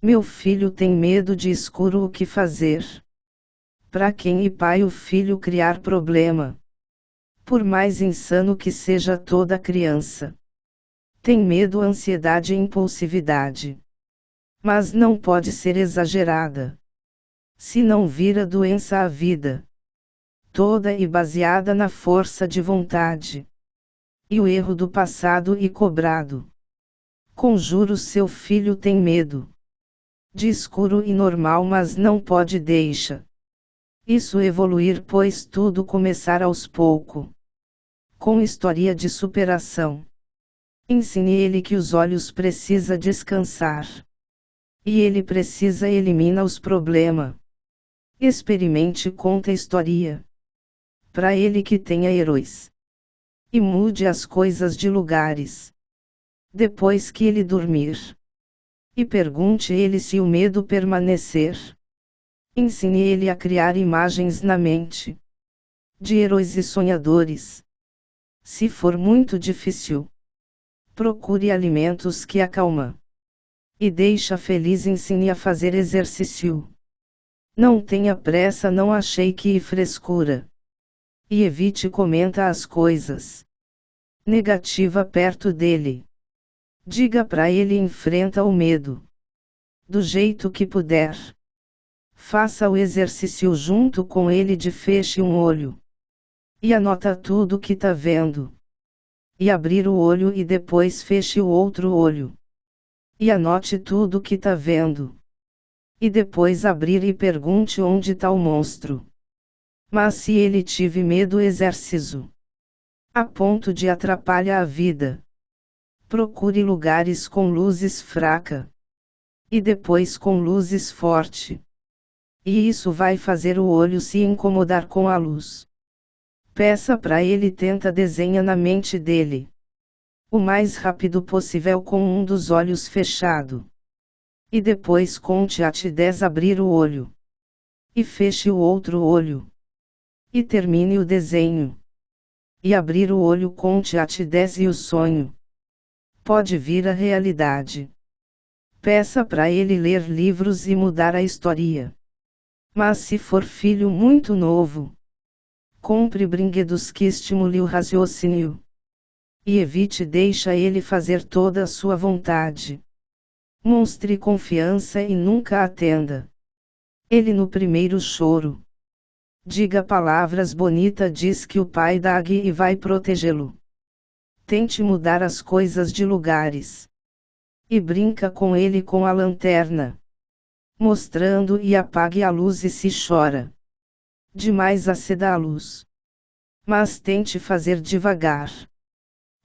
Meu filho tem medo de escuro, o que fazer? Pra quem e pai o filho criar problema. Por mais insano que seja toda criança. Tem medo, ansiedade e impulsividade. Mas não pode ser exagerada. Se não vira doença a vida. Toda e baseada na força de vontade. E o erro do passado e cobrado. Conjuro, seu filho tem medo. De escuro e normal, mas não pode deixar isso evoluir, pois tudo começar aos poucos. Com história de superação. Ensine ele que os olhos precisa descansar. E ele precisa elimina os problemas. Experimente, conta história. Para ele que tenha heróis. E mude as coisas de lugares. Depois que ele dormir. E pergunte ele se o medo permanecer. Ensine ele a criar imagens na mente. De heróis e sonhadores. Se for muito difícil. Procure alimentos que acalma. E deixa feliz, ensine a fazer exercício. Não tenha pressa, não acheque e frescura. E evite comenta as coisas negativa perto dele. Diga para ele enfrenta o medo. Do jeito que puder. Faça o exercício junto com ele de feche um olho. E anota tudo que tá vendo. E abrir o olho e depois feche o outro olho. E anote tudo que tá vendo. E depois abrir e pergunte onde tá o monstro. Mas se ele tive medo exercício. A ponto de atrapalhar a vida. Procure lugares com luzes fraca. E depois com luzes forte. E isso vai fazer o olho se incomodar com a luz. Peça para ele, tenta desenha na mente dele. O mais rápido possível com um dos olhos fechado. E depois conte até 10 abrir o olho. E feche o outro olho. E termine o desenho. E abrir o olho, conte até 10 e o sonho pode vir a realidade. Peça para ele ler livros e mudar a história. Mas se for filho muito novo, compre brinquedos que estimule o raciocínio. E evite deixa ele fazer toda a sua vontade. Mostre confiança e nunca atenda ele no primeiro choro. Diga palavras bonitas, diz que o pai dá guia e vai protegê-lo. Tente mudar as coisas de lugares. E brinca com ele com a lanterna. Mostrando e apague a luz e se chora demais acenda a luz. Mas tente fazer devagar.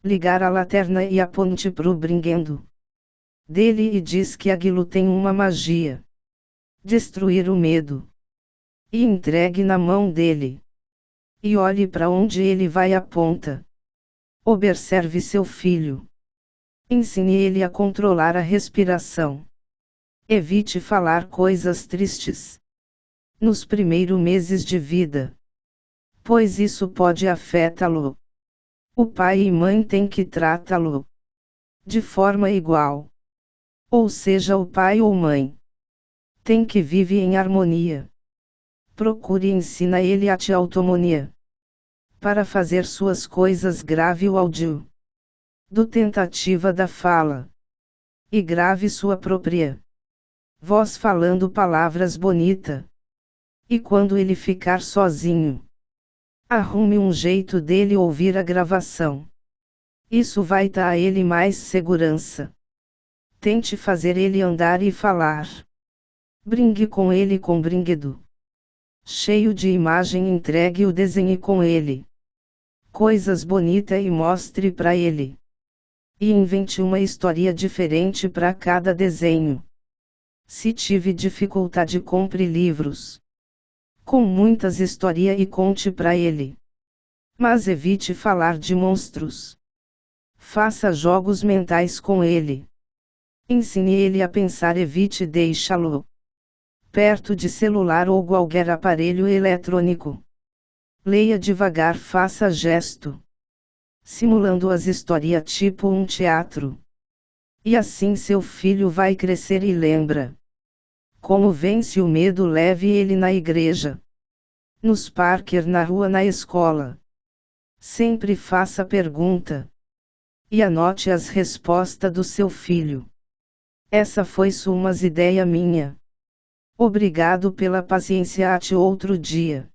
Ligar a lanterna e aponte pro brinquedo dele e diz que aquilo tem uma magia. Destruir o medo. E entregue na mão dele. E olhe para onde ele vai aponta. Observe seu filho. Ensine ele a controlar a respiração. Evite falar coisas tristes nos primeiros meses de vida, pois isso pode afetá-lo. O pai e mãe têm que tratá-lo de forma igual. Ou seja, o pai ou mãe tem que viver em harmonia. Procure ensina ele a ter autonomia para fazer suas coisas, grave o áudio do tentativa da fala e grave sua própria voz falando palavras bonitas. E quando ele ficar sozinho, arrume um jeito dele ouvir a gravação. Isso vai dar a ele mais segurança. Tente fazer ele andar e falar. Brinque com ele com brinquedo cheio de imagem, entregue o desenho com ele. Coisas bonitas e mostre para ele. E invente uma história diferente para cada desenho. Se tive dificuldade, compre livros com muitas histórias e conte para ele. Mas evite falar de monstros. Faça jogos mentais com ele. Ensine ele a pensar, evite deixá-lo perto de celular ou qualquer aparelho eletrônico. Leia devagar, faça gesto simulando as histórias tipo um teatro. E assim seu filho vai crescer e lembra Como vence o medo? Leve ele na igreja, nos parques, na rua, na escola. Sempre faça pergunta. E anote as respostas do seu filho. Essa foi só uma ideia minha. Obrigado pela paciência. Até outro dia.